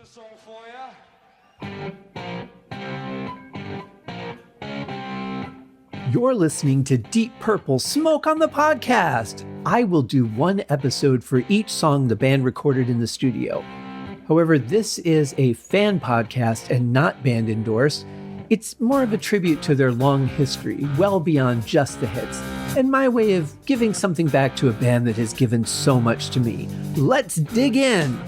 a song for ya. You're listening to Deep Purple Smoke on the Podcast. I will do one episode for each song the band recorded in the studio. However, this is a fan podcast and not band endorsed. It's more of a tribute to their long history, well beyond just the hits, and my way of giving something back to a band that has given so much to me. Let's dig in!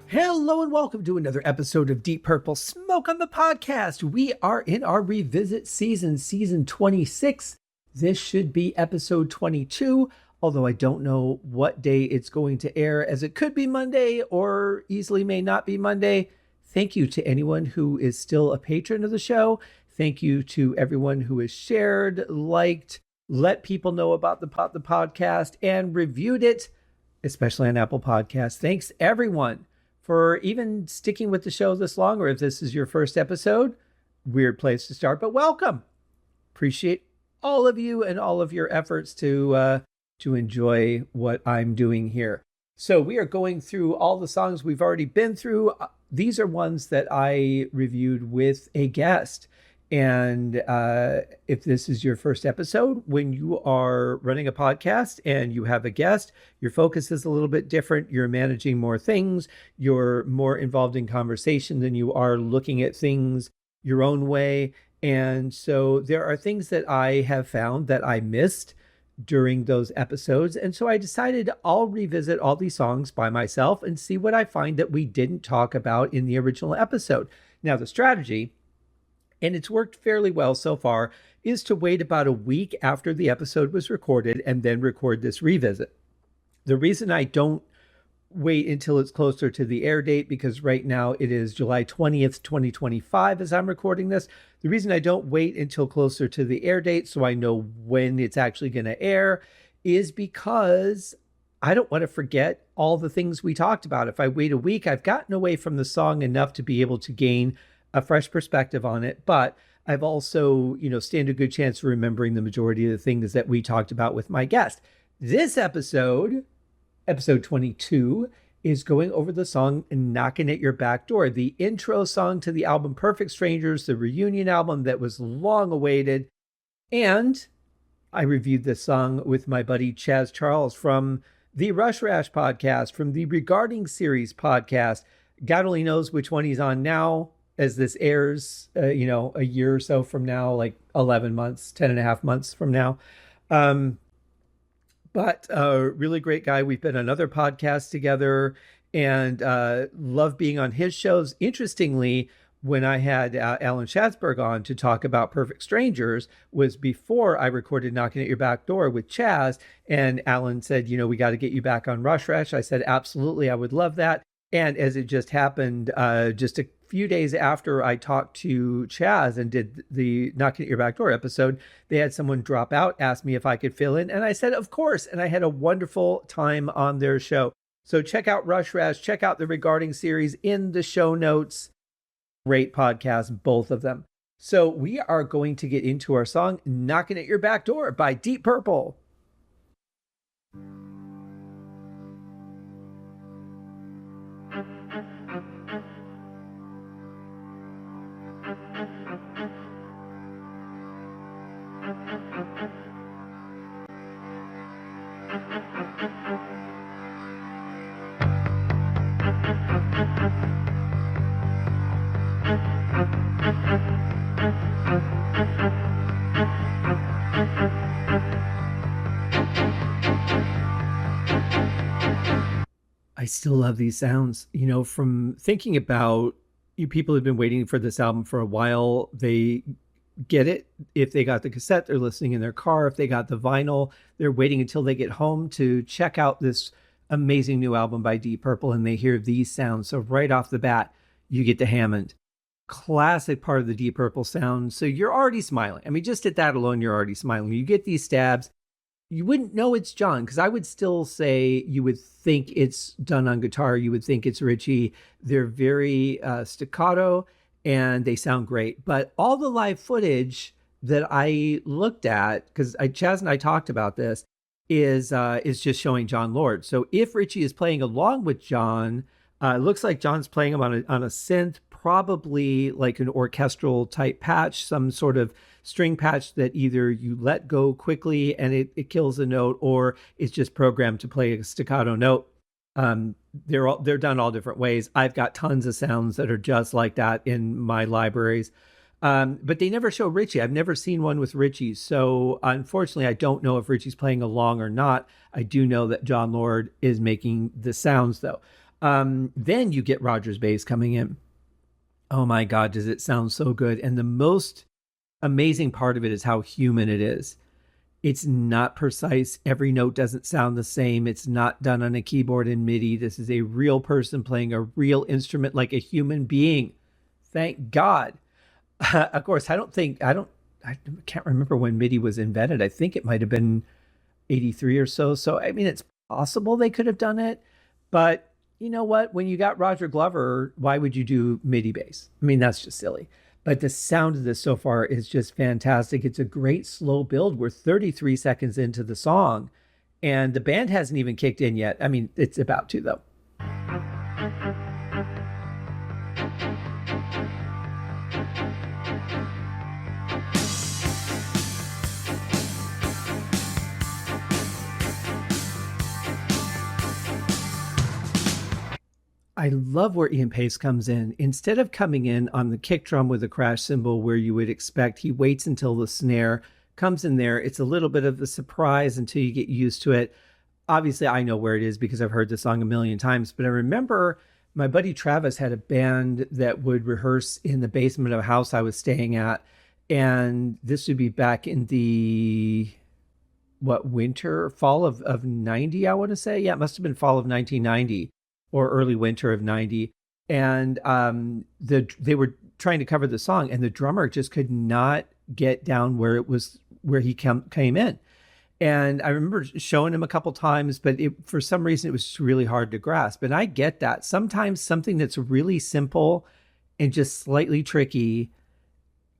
Hello and welcome to another episode of Deep Purple Smoke on the Podcast. We are in our revisit season 26. This should be episode 22, although I don't know what day it's going to air, as it could be Monday or easily may not be Monday. Thank you to anyone who is still a patron of the show. Thank you to everyone who has shared, liked, let people know about the podcast, and reviewed it, especially on Apple Podcasts. Thanks, everyone, for even sticking with the show this long, or if this is your first episode, weird place to start, but welcome. Appreciate all of you and all of your efforts to enjoy what I'm doing here. So we are going through all the songs we've already been through. These are ones that I reviewed with a guest. And if this is your first episode, when you are running a podcast and you have a guest, your focus is a little bit different. You're managing more things. You're more involved in conversation than you are looking at things your own way. And so there are things that I have found that I missed during those episodes. And so I decided I'll revisit all these songs by myself and see what I find that we didn't talk about in the original episode. Now, the strategy, and it's worked fairly well so far, is to wait about a week after the episode was recorded and then record this revisit. The reason I don't wait until it's closer to the air date, because right now it is July 20th, 2025 as I'm recording this. The reason I don't wait until closer to the air date so I know when it's actually going to air is because I don't want to forget all the things we talked about. If I wait a week, I've gotten away from the song enough to be able to gain a fresh perspective on it, but I've also, stand a good chance of remembering the majority of the things that we talked about with my guest. This episode 22, is going over the song Knocking at Your Back Door, the intro song to the album Perfect Strangers, the reunion album that was long awaited. And I reviewed this song with my buddy Chaz Charles from the Rush Rash podcast, from the Regarding Series podcast. God only knows which one he's on now as this airs, a year or so from now, like 11 months, 10 and a half months from now. But a really great guy. We've been on other podcasts together and love being on his shows. Interestingly, when I had Alan Schatzberg on to talk about Perfect Strangers was before I recorded Knocking at Your Back Door with Chaz. And Alan said, we got to get you back on Rush Rash. I said, absolutely, I would love that. And as it just happened, just a few days after I talked to Chaz and did the Knocking at Your Back Door episode, they had someone drop out, ask me if I could fill in. And I said, of course. And I had a wonderful time on their show. So check out Rush Rash, check out the Regarding series in the show notes. Great podcast, both of them. So we are going to get into our song, Knocking at Your Back Door by Deep Purple. I still love these sounds, from thinking about people have been waiting for this album for a while. They get it. If they got the cassette, they're listening in their car. If they got the vinyl, they're waiting until they get home to check out this amazing new album by Deep Purple, and they hear these sounds. So right off the bat, you get the Hammond. Classic part of the Deep Purple sound. So you're already smiling. I mean, just at that alone, you're already smiling. You get these stabs. You wouldn't know it's John, because I would still say you would think it's done on guitar. You would think it's Richie. They're very staccato and they sound great. But all the live footage that I looked at, because Chaz and I talked about this, is just showing John Lord. So if Richie is playing along with John, it looks like John's playing him on a synth, probably like an orchestral type patch, some sort of string patch that either you let go quickly and it kills a note, or it's just programmed to play a staccato note. They're done all different ways. I've got tons of sounds that are just like that in my libraries. But they never show Richie. I've never seen one with Richie. So unfortunately, I don't know if Richie's playing along or not. I do know that John Lord is making the sounds, though. Then you get Roger's bass coming in. Oh my God, does it sound so good? And the most amazing part of it is how human it is. It's not precise. Every note doesn't sound the same. It's not done on a keyboard in MIDI. This is a real person playing a real instrument like a human being. Thank God. Of course, I can't remember when MIDI was invented. I think it might have been 83 or so. So, I mean, it's possible they could have done it, but you know what? When you got Roger Glover, why would you do MIDI bass? I mean, that's just silly. But the sound of this so far is just fantastic. It's a great slow build. We're 33 seconds into the song, and the band hasn't even kicked in yet. I mean, it's about to, though. I love where Ian Pace comes in. Instead of coming in on the kick drum with a crash cymbal where you would expect, he waits until the snare comes in there. It's a little bit of a surprise until you get used to it. Obviously, I know where it is because I've heard the song a million times, but I remember my buddy Travis had a band that would rehearse in the basement of a house I was staying at. And this would be back in the, fall of 90, I want to say. Yeah, it must have been fall of 1990. Or early winter of 90. And they were trying to cover the song, and the drummer just could not get down where he came in. And I remember showing him a couple times, but for some reason it was really hard to grasp. And I get that. Sometimes something that's really simple and just slightly tricky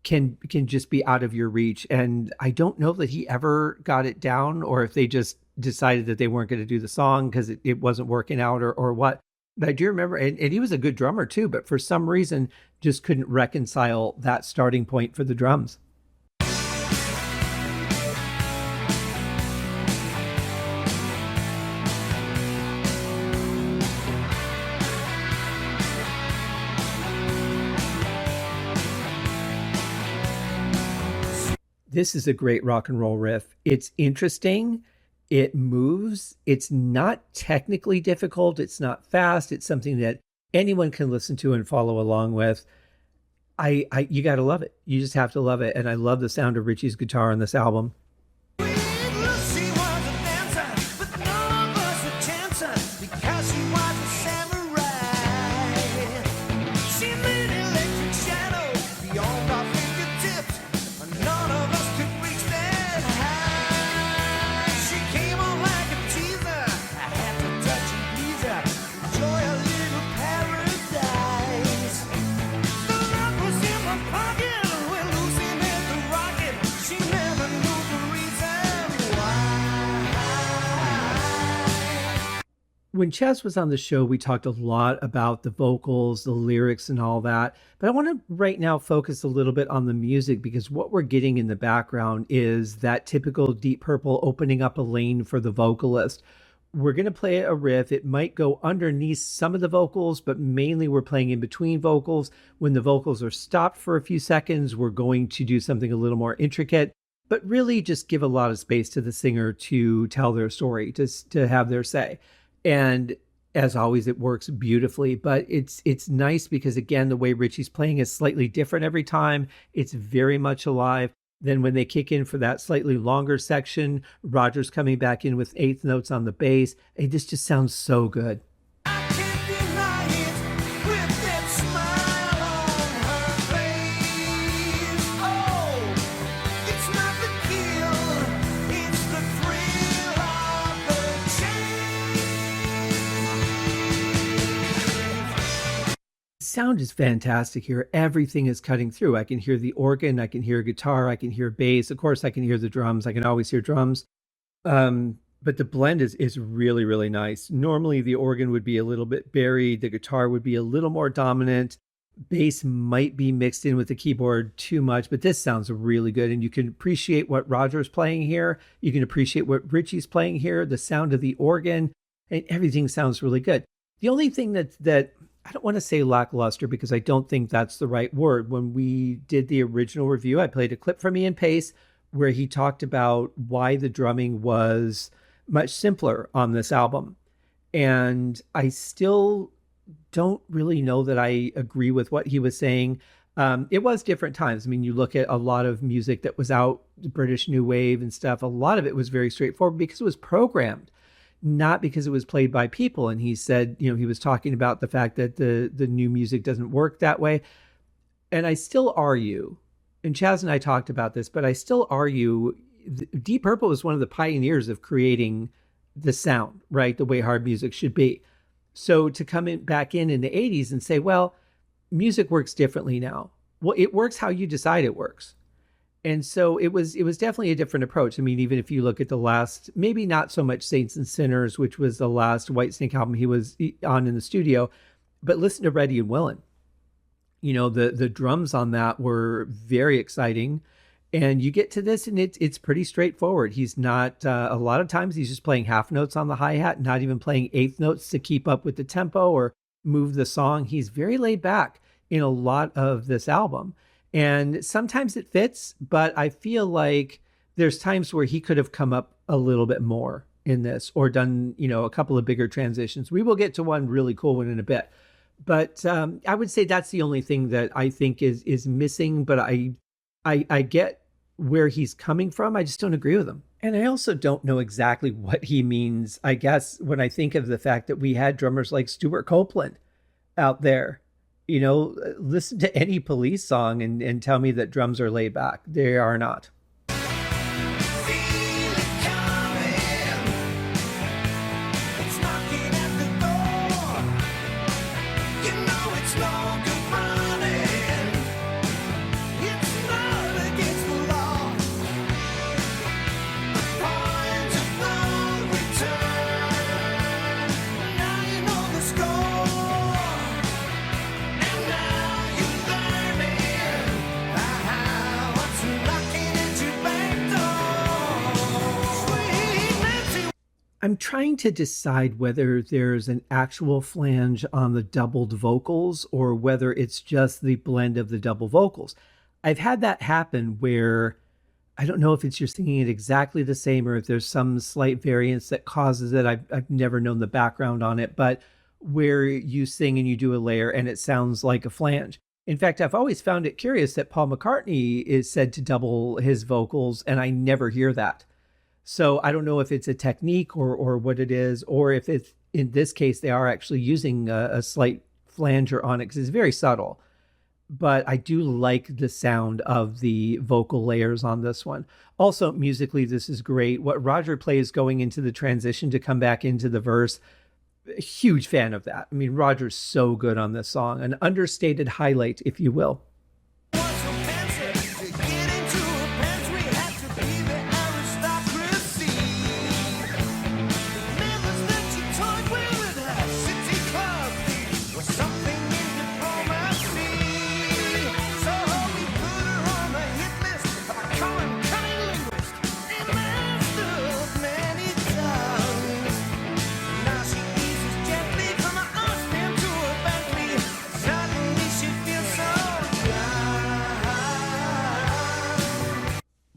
can just be out of your reach. And I don't know that he ever got it down, or if they just decided that they weren't going to do the song because it wasn't working out or what. But I do remember, and he was a good drummer too, but for some reason just couldn't reconcile that starting point for the drums. This is a great rock and roll riff. It's interesting. It moves. It's not technically difficult. It's not fast. It's something that anyone can listen to and follow along with. You got to love it. You just have to love it. And I love the sound of Richie's guitar on this album. When Chaz was on the show, we talked a lot about the vocals, the lyrics, and all that. But I want to right now focus a little bit on the music, because what we're getting in the background is that typical Deep Purple opening up a lane for the vocalist. We're going to play a riff. It might go underneath some of the vocals, but mainly we're playing in between vocals. When the vocals are stopped for a few seconds, we're going to do something a little more intricate, but really just give a lot of space to the singer to tell their story, to have their say. And as always, it works beautifully, but it's nice because, again, the way Richie's playing is slightly different every time. It's very much alive. Then when they kick in for that slightly longer section, Roger's coming back in with eighth notes on the bass. And this just sounds so good. Sound is fantastic here. Everything is cutting through. I can hear the organ, I can hear guitar, I can hear bass. Of course, I can hear the drums. I can always hear drums. But But the blend is really, really nice. Normally the organ would be a little bit buried, the guitar would be a little more dominant, bass might be mixed in with the keyboard too much, but this sounds really good. And you can appreciate what Roger's playing here. You can appreciate what Richie's playing here, the sound of the organ, and everything sounds really good. The only thing that I don't want to say lackluster, because I don't think that's the right word. When we did the original review, I played a clip from Ian Pace where he talked about why the drumming was much simpler on this album. And I still don't really know that I agree with what he was saying. It was different times. I mean, you look at a lot of music that was out, the British New Wave and stuff, a lot of it was very straightforward because it was programmed, not because it was played by people. And he said, you know, he was talking about the fact that the new music doesn't work that way. And I still argue, and Chaz and I talked about this, but I still argue Deep Purple was one of the pioneers of creating the sound, right? The way hard music should be. So to come back in the 80s and say, well, music works differently now. Well, it works how you decide it works. And so it was definitely a different approach. I mean, even if you look at the last, maybe not so much Saints and Sinners, which was the last Whitesnake album he was on in the studio, but listen to Ready and Willin'. You know, the drums on that were very exciting. And you get to this and it's pretty straightforward. He's not, a lot of times he's just playing half notes on the hi-hat, not even playing eighth notes to keep up with the tempo or move the song. He's very laid back in a lot of this album. And sometimes it fits, but I feel like there's times where he could have come up a little bit more in this or done, you know, a couple of bigger transitions. We will get to one really cool one in a bit. But I would say that's the only thing that I think is missing. But I get where he's coming from. I just don't agree with him. And I also don't know exactly what he means, I guess, when I think of the fact that we had drummers like Stuart Copeland out there. You know, listen to any Police song and tell me that drums are laid back. They are not. I'm trying to decide whether there's an actual flange on the doubled vocals or whether it's just the blend of the double vocals. I've had that happen where I don't know if it's you're singing it exactly the same or if there's some slight variance that causes it. I've never known the background on it, but where you sing and you do a layer and it sounds like a flange. In fact, I've always found it curious that Paul McCartney is said to double his vocals and I never hear that. So I don't know if it's a technique or what it is, or if it's, in this case, they are actually using a slight flanger on it because it's very subtle. But I do like the sound of the vocal layers on this one. Also, musically, this is great. What Roger plays going into the transition to come back into the verse, a huge fan of that. I mean, Roger's so good on this song. An understated highlight, if you will.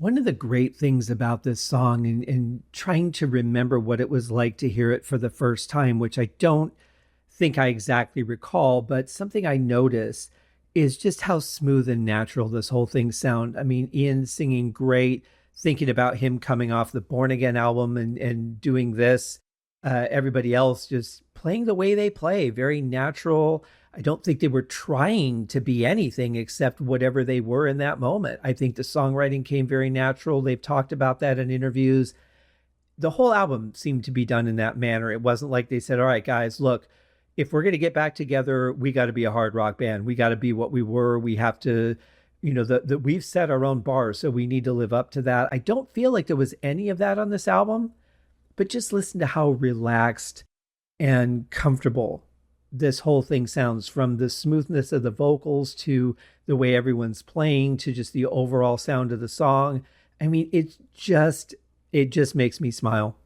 One of the great things about this song and trying to remember what it was like to hear it for the first time, which I don't think I exactly recall, but something I noticed is just how smooth and natural this whole thing sound. I mean, Ian singing great, thinking about him coming off the Born Again album and doing this, everybody else just playing the way they play, very natural. I don't think they were trying to be anything except whatever they were in that moment. I think the songwriting came very natural. They've talked about that in interviews. The whole album seemed to be done in that manner. It wasn't like they said, all right, guys, look, if we're going to get back together, we got to be a hard rock band. We got to be what we were. We have to, you know, we've set our own bar, so we need to live up to that. I don't feel like there was any of that on this album. but just listen to how relaxed and comfortable this whole thing sounds, from the smoothness of the vocals to the way everyone's playing to just the overall sound of the song. I mean, it just makes me smile.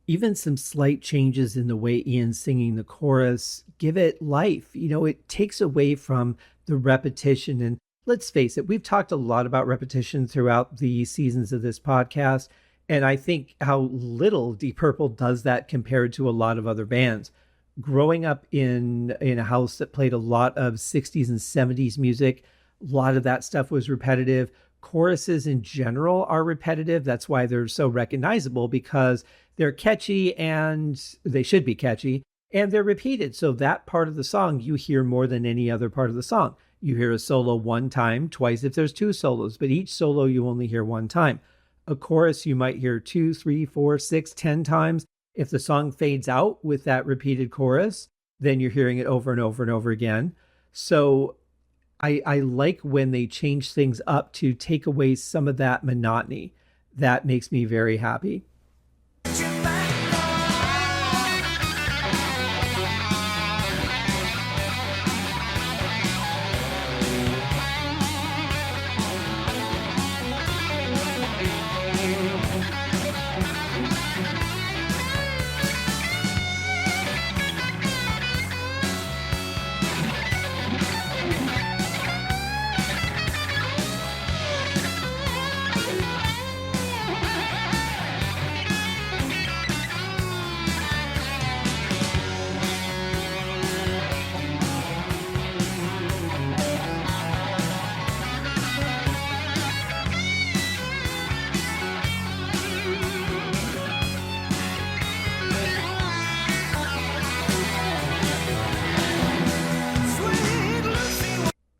Even some slight changes in the way Ian's singing the chorus give it life. You know, it takes away from the repetition. And let's face it, we've talked a lot about repetition throughout the seasons of this podcast. And I think how little Deep Purple does that compared to a lot of other bands. Growing up in a house that played a lot of 60s and 70s music, a lot of that stuff was repetitive. Choruses in general are repetitive. That's why they're so recognizable, because they're catchy, and they should be catchy, and they're repeated. So that part of the song you hear more than any other part of the song. You hear a solo one time, twice if there's two solos, but each solo you only hear one time. A chorus you might hear 2, 3, 4, 6, 10 times. If the song fades out with that repeated chorus, then you're hearing it over and over and over again. So I like when they change things up to take away some of that monotony. That makes me very happy.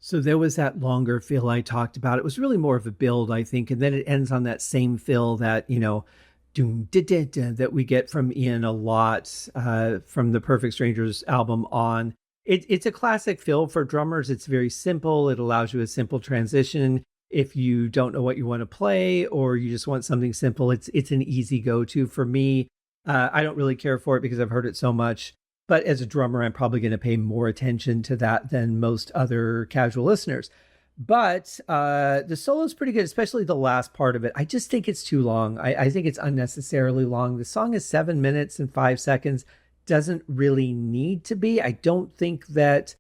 So there was that longer fill I talked about. It was really more of a build, I think. And then it ends on that same fill that, you know, doom, da, da, da, that we get from Ian a lot from the Perfect Strangers album on. It's a classic fill for drummers. It's very simple. It allows you a simple transition. If you don't know what you want to play, or you just want something simple, it's an easy go-to for me. I don't really care for it because I've heard it so much. But as a drummer, I'm probably going to pay more attention to that than most other casual listeners. But the solo is pretty good, especially the last part of it. I just think it's too long. I think it's unnecessarily long. The song is 7 minutes and 5 seconds. Doesn't really need to be. I don't think that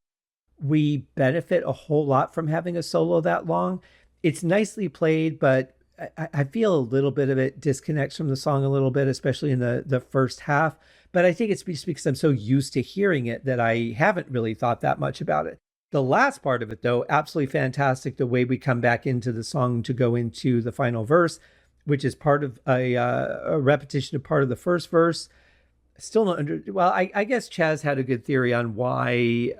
we benefit a whole lot from having a solo that long. It's nicely played, but I feel a little bit of it disconnects from the song a little bit, especially in the first half. But I think it's just because I'm so used to hearing it that I haven't really thought that much about it. The last part of it, though, absolutely fantastic. The way we come back into the song to go into the final verse, which is part of a repetition of part of the first verse. Still not I guess Chaz had a good theory on why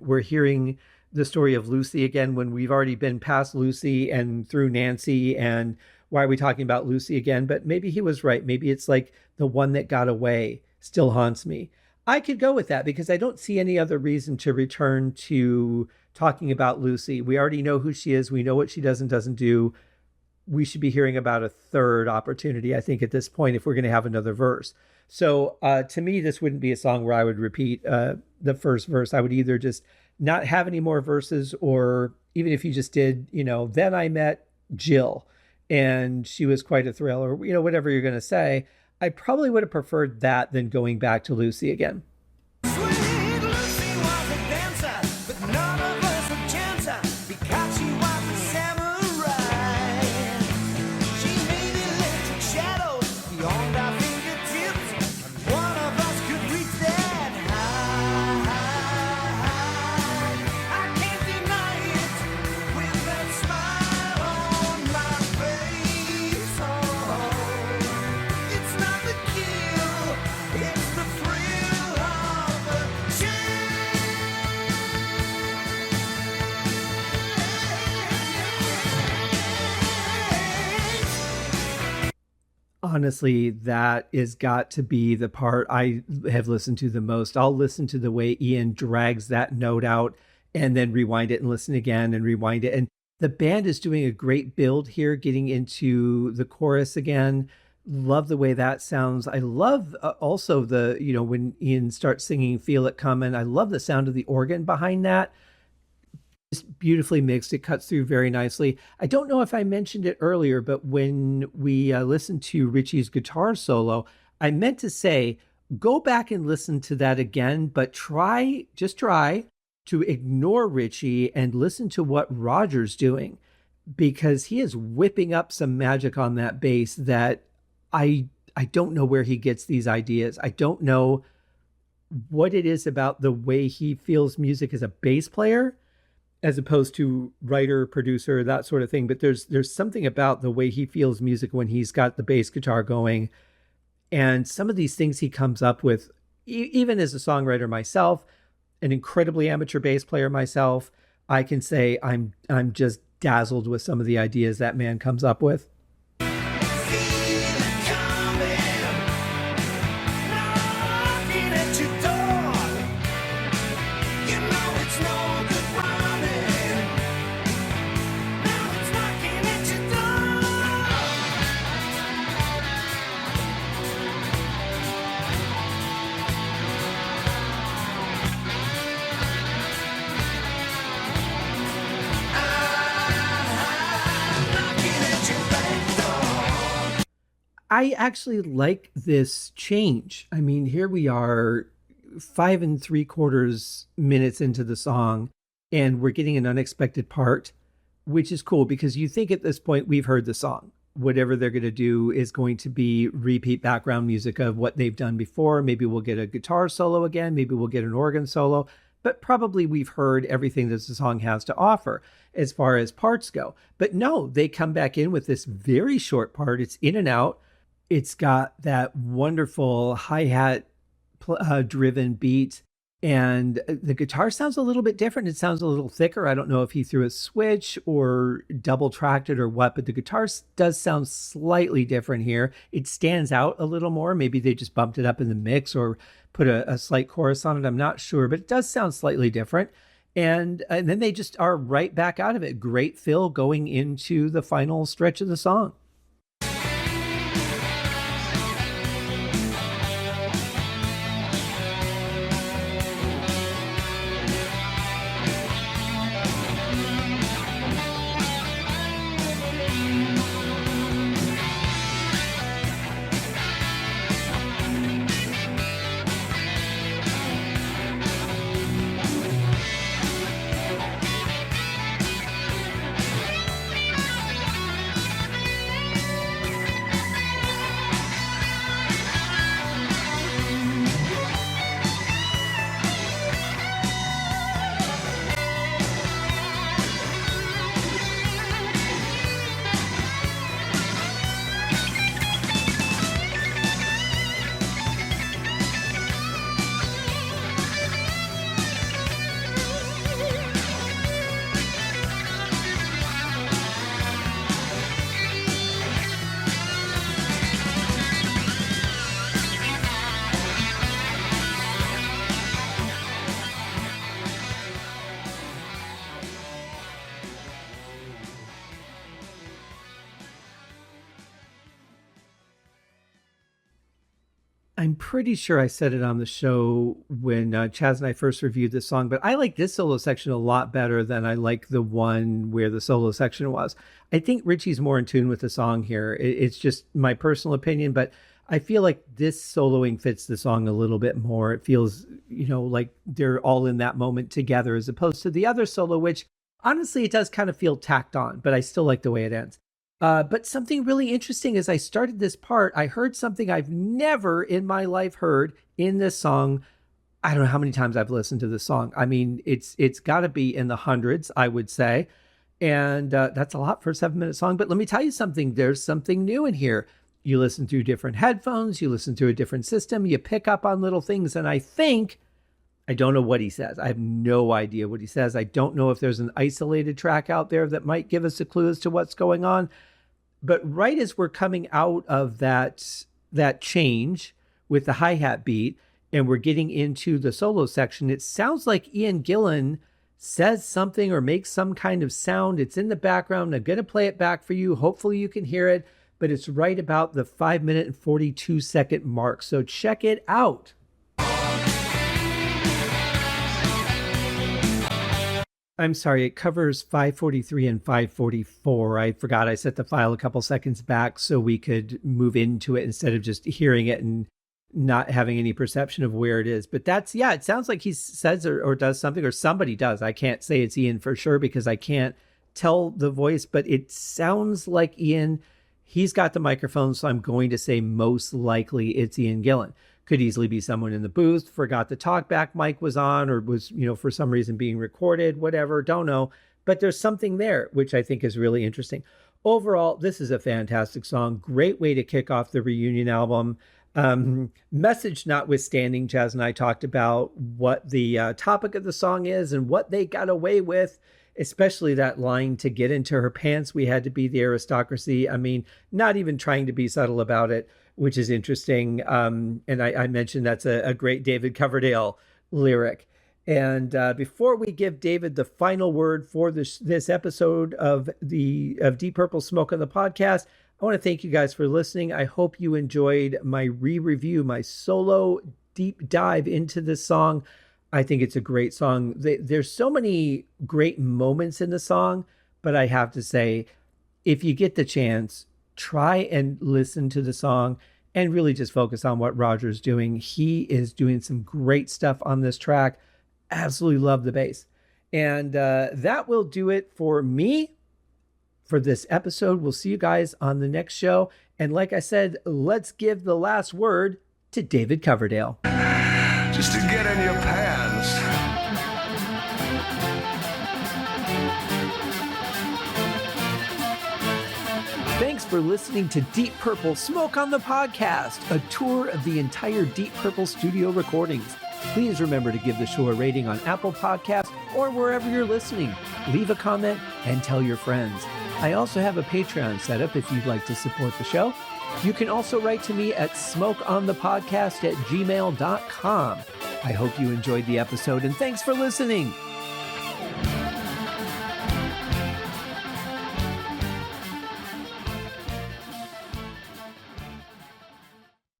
we're hearing the story of Lucy again when we've already been past Lucy and through Nancy, and why are we talking about Lucy again? But maybe he was right. Maybe it's like the one that got away still haunts me. I could go with that because I don't see any other reason to return to talking about Lucy. We already know who she is. We know what she does and doesn't do. We should be hearing about a third opportunity, I think, at this point, if we're going to have another verse. So to me, this wouldn't be a song where I would repeat the first verse. I would either just not have any more verses, or even if you just did, then I met Jill and she was quite a thrill, or, whatever you're going to say. I probably would have preferred that than going back to Lucy again. Honestly, that is got to be the part I have listened to the most. I'll listen to the way Ian drags that note out and then rewind it and listen again and rewind it. And the band is doing a great build here, getting into the chorus again. Love the way that sounds. I love also when Ian starts singing Feel It Coming, I love the sound of the organ behind that. Just beautifully mixed. It cuts through very nicely. I don't know if I mentioned it earlier, but when we listened to Richie's guitar solo, I meant to say, go back and listen to that again, but just try to ignore Richie and listen to what Roger's doing, because he is whipping up some magic on that bass that I don't know where he gets these ideas. I don't know what it is about the way he feels music as a bass player, as opposed to writer, producer, that sort of thing. But there's something about the way he feels music when he's got the bass guitar going. And some of these things he comes up with, even as a songwriter myself, an incredibly amateur bass player myself, I can say I'm just dazzled with some of the ideas that man comes up with. I actually like this change. I mean, here we are 5 3/4 minutes into the song, and we're getting an unexpected part, which is cool because you think at this point we've heard the song. Whatever they're going to do is going to be repeat background music of what they've done before. Maybe we'll get a guitar solo again. Maybe we'll get an organ solo, but probably we've heard everything that the song has to offer as far as parts go. But no, they come back in with this very short part. It's in and out. It's got that wonderful hi-hat driven beat, and the guitar sounds a little bit different. It sounds a little thicker. I don't know if he threw a switch or double tracked it or what, but the guitar does sound slightly different here. It stands out a little more. Maybe they just bumped it up in the mix or put a slight chorus on it. I'm not sure, but it does sound slightly different. And then they just are right back out of it. Great fill going into the final stretch of the song. I'm pretty sure I said it on the show when Chaz and I first reviewed this song, but I like this solo section a lot better than I like the one where the solo section was. I think Richie's more in tune with the song here. It's just my personal opinion, but I feel like this soloing fits the song a little bit more. It feels, like they're all in that moment together, as opposed to the other solo, which honestly, it does kind of feel tacked on, but I still like the way it ends. But something really interesting as I started this part, I heard something I've never in my life heard in this song. I don't know how many times I've listened to this song. I mean, it's got to be in the hundreds, I would say. And that's a lot for a 7-minute song. But let me tell you something. There's something new in here. You listen through different headphones. You listen to a different system. You pick up on little things. And I don't know what he says. I have no idea what he says. I don't know if there's an isolated track out there that might give us a clue as to what's going on. But right as we're coming out of that change with the hi-hat beat and we're getting into the solo section, it sounds like Ian Gillan says something or makes some kind of sound. It's in the background. I'm going to play it back for you. Hopefully you can hear it, but it's right about the 5-minute and 42-second mark. So check it out. I'm sorry, it covers 543 and 544. I forgot I set the file a couple seconds back so we could move into it instead of just hearing it and not having any perception of where it is. But that's, yeah, it sounds like he says or does something, or somebody does. I can't say it's Ian for sure because I can't tell the voice, but it sounds like Ian. He's got the microphone, so I'm going to say most likely it's Ian Gillan. Could easily be someone in the booth, forgot the talkback mic was on, or was, for some reason being recorded, whatever, don't know. But there's something there, which I think is really interesting. Overall, this is a fantastic song. Great way to kick off the reunion album. Message notwithstanding, Chaz and I talked about what the topic of the song is and what they got away with, especially that line, "to get into her pants, we had to be the aristocracy." I mean, not even trying to be subtle about it, which is interesting. And I mentioned that's a great David Coverdale lyric. And before we give David the final word for this episode of Deep Purple Smoke on the podcast, I want to thank you guys for listening. I hope you enjoyed my re-review, my solo deep dive into this song. I think it's a great song. There's so many great moments in the song, but I have to say, if you get the chance, try and listen to the song and really just focus on what Roger's doing. He is doing some great stuff on this track. Absolutely love the bass. And that will do it for me for this episode. We'll see you guys on the next show. And like I said, let's give the last word to David Coverdale. Just to get in your pants. Thanks for listening to Deep Purple Smoke on the Podcast, a tour of the entire Deep Purple studio recordings. Please remember to give the show a rating on Apple Podcasts or wherever you're listening. Leave a comment and tell your friends. I also have a Patreon set up if you'd like to support the show. You can also write to me at smokeonthepodcast@gmail.com. I hope you enjoyed the episode and thanks for listening.